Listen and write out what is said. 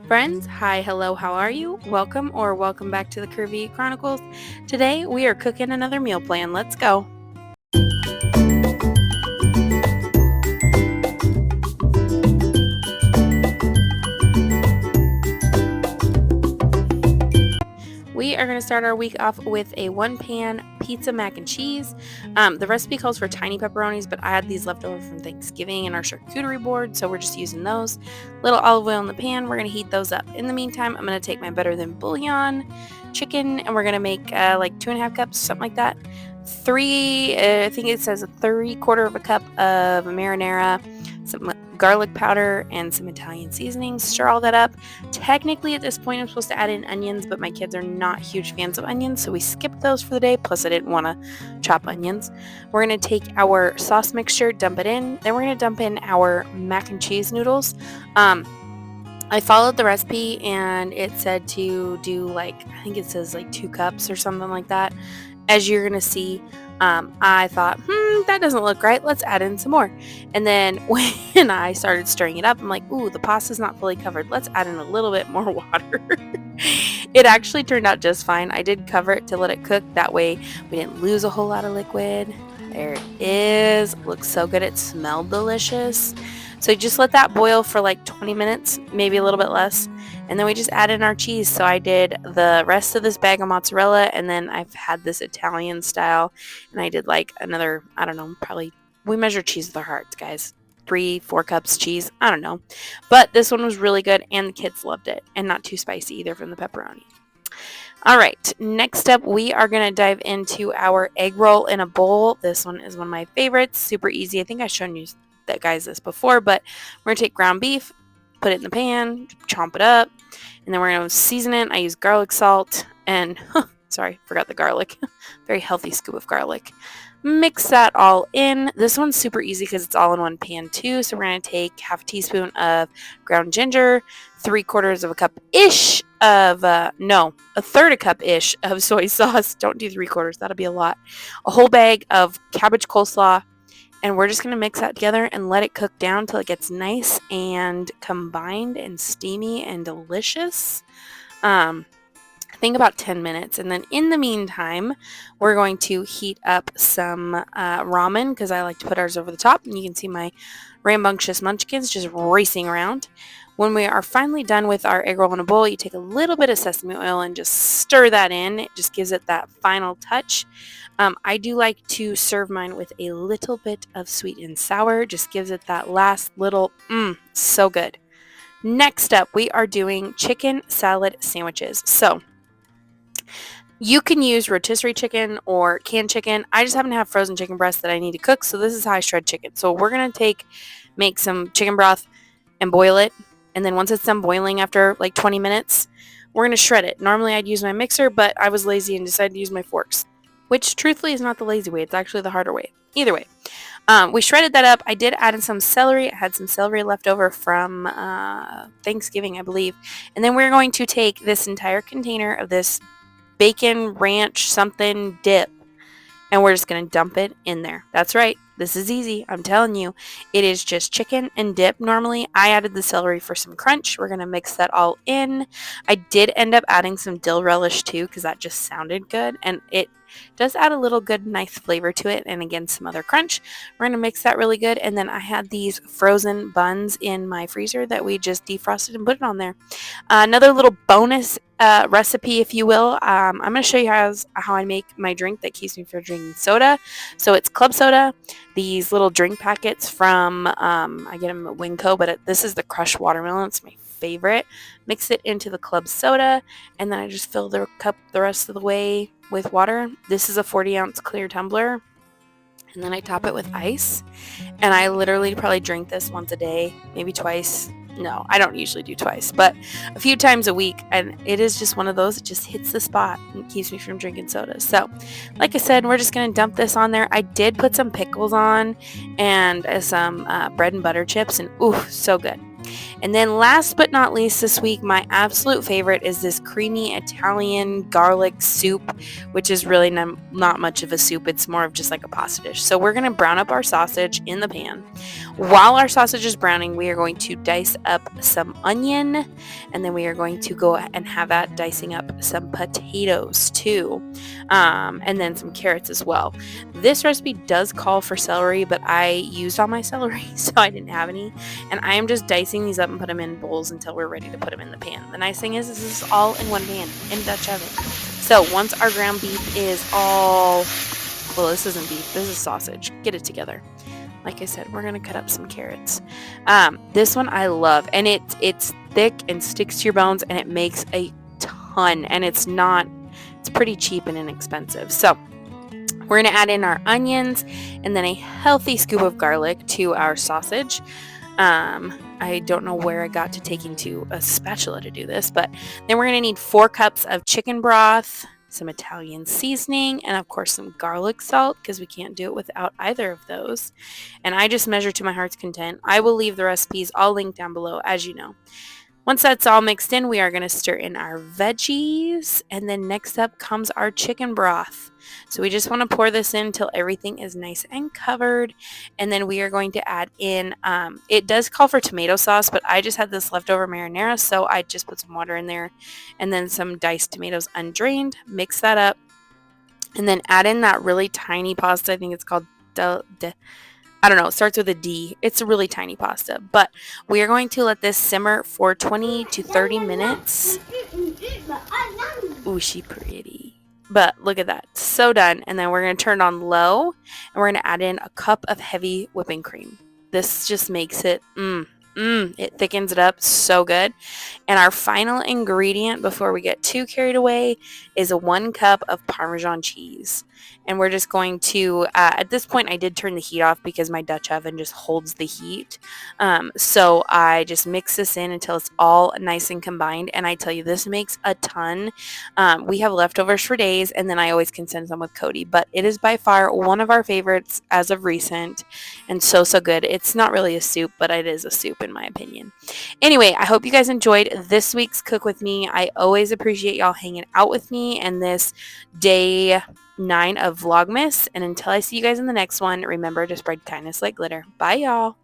Friends, hi, hello, how are you? Welcome back to the Curvy E Chronicles. Today we are cooking another meal plan. Let's go. We are going to start our week off with a one-pan pizza mac and cheese. The recipe calls for tiny pepperonis, but I had these left over from Thanksgiving in our charcuterie board, so we're just using those. Little olive oil in the pan. We're going to heat those up. In the meantime, I'm going to take my better than bouillon chicken, and we're going to make like 2.5 cups, something like that. I think it says 3/4 of a cup of marinara, some garlic powder, and some Italian seasoning. Stir all that up. Technically, at this point, I'm supposed to add in onions, but my kids are not huge fans of onions, so we skipped those for the day. Plus, I didn't want to chop onions. We're going to take our sauce mixture, dump it in. Then we're going to dump in our mac and cheese noodles. I followed the recipe, and it said to do I think it says 2 cups or something like that. As you're going to see, I thought, that doesn't look right. Let's add in some more. And then when I started stirring it up, I'm like, ooh, the pasta's not fully covered. Let's add in a little bit more water. It actually turned out just fine. I did cover it to let it cook. That way we didn't lose a whole lot of liquid. There it is. Looks so good. It smelled delicious. So just let that boil for 20 minutes, maybe a little bit less. And then we just add in our cheese. So I did the rest of this bag of mozzarella, and then I've had this Italian style, and I did another, I don't know, probably, we measure cheese with our hearts, guys. 3-4 cups cheese, I don't know. But this one was really good, and the kids loved it, and not too spicy either from the pepperoni. All right, next up, we are going to dive into our egg roll in a bowl. This one is one of my favorites, super easy. I think I've shown you guys this before, but we're going to take ground beef, put it in the pan, chomp it up, and then we're going to season it. I use garlic salt and, sorry, forgot the garlic. Very healthy scoop of garlic. Mix that all in. This one's super easy because it's all in one pan too. So we're going to take 1/2 teaspoon of ground ginger, 3/4 of a cup-ish of, a 1/3 cup-ish of soy sauce. Don't do 3/4, that'll be a lot. A whole bag of cabbage coleslaw. And we're just going to mix that together and let it cook down till it gets nice and combined and steamy and delicious. I think about 10 minutes. And then in the meantime, we're going to heat up some ramen because I like to put ours over the top. And you can see my rambunctious munchkins just racing around. When we are finally done with our egg roll in a bowl, you take a little bit of sesame oil and just stir that in. It just gives it that final touch. I do like to serve mine with a little bit of sweet and sour. Just gives it that last little, so good. Next up, we are doing chicken salad sandwiches. So you can use rotisserie chicken or canned chicken. I just happen to have frozen chicken breasts that I need to cook, so this is how I shred chicken. So we're going to make some chicken broth and boil it. And then once it's done boiling after 20 minutes, we're going to shred it. Normally I'd use my mixer, but I was lazy and decided to use my forks, which truthfully is not the lazy way. It's actually the harder way. Either way, we shredded that up. I did add in some celery. I had some celery left over from Thanksgiving, I believe. And then we're going to take this entire container of this bacon ranch something dip, and we're just going to dump it in there. That's right. This is easy. I'm telling you. It is just chicken and dip. Normally, I added the celery for some crunch. We're going to mix that all in. I did end up adding some dill relish too because that just sounded good, and it does add a little good, nice flavor to it, and again, some other crunch. We're going to mix that really good, and then I had these frozen buns in my freezer that we just defrosted and put it on there. Another little bonus recipe, if you will. I'm going to show you how I make my drink that keeps me from drinking soda. So it's club soda, these little drink packets from, I get them at Winco, but this is the crushed watermelon. It's my favorite. Mix it into the club soda, and then I just fill the cup the rest of the way with water. This is a 40-ounce clear tumbler, and then I top it with ice, and I literally probably drink this once a day, maybe twice. No, I don't usually do twice, but a few times a week, and it is just one of those, it just hits the spot and keeps me from drinking soda. So, like I said, we're just going to dump this on there. I did put some pickles on and some bread and butter chips, and ooh, so good. And then last but not least this week, my absolute favorite is this creamy Italian garlic soup, which is really not much of a soup. It's more of just like a pasta dish. So we're going to brown up our sausage in the pan. While our sausage is browning, we are going to dice up some onion, and then we are going to go and have that dicing up some potatoes too, and then some carrots as well. This recipe does call for celery, but I used all my celery, so I didn't have any, and I am just dicing these up and put them in bowls until we're ready to put them in the pan. The nice thing is this is all in one pan in a Dutch oven. So once our ground beef is all, well, this isn't beef, this is sausage. Get it together. Like I said, we're going to cut up some carrots. This one I love, and it's thick and sticks to your bones, and it makes a ton, and it's pretty cheap and inexpensive. So we're going to add in our onions and then a healthy scoop of garlic to our sausage. I don't know where I got to taking to a spatula to do this, but then we're going to need 4 cups of chicken broth, some Italian seasoning, and of course some garlic salt, because we can't do it without either of those. And I just measure to my heart's content. I will leave the recipes all linked down below, as you know. Once that's all mixed in, we are going to stir in our veggies, and then next up comes our chicken broth. So we just want to pour this in until everything is nice and covered, and then we are going to add in, it does call for tomato sauce, but I just had this leftover marinara, so I just put some water in there, and then some diced tomatoes undrained, mix that up, and then add in that really tiny pasta. I think it's called I don't know, it starts with a D. It's a really tiny pasta, but we are going to let this simmer for 20 to 30 minutes. Ooh, she pretty. But look at that, so done. And then we're going to turn it on low, and we're going to add in a cup of heavy whipping cream. This just makes it, it thickens it up so good. And our final ingredient before we get too carried away is a 1 cup of Parmesan cheese. And we're just going to, at this point I did turn the heat off because my Dutch oven just holds the heat. So I just mix this in until it's all nice and combined. And I tell you, this makes a ton. We have leftovers for days, and then I always can send some with Cody. But it is by far one of our favorites as of recent, and so good. It's not really a soup, but it is a soup in my opinion. Anyway, I hope you guys enjoyed this week's Cook With Me. I always appreciate y'all hanging out with me and this day 9 of Vlogmas. And until I see you guys in the next one, remember to spread kindness like glitter. Bye, y'all.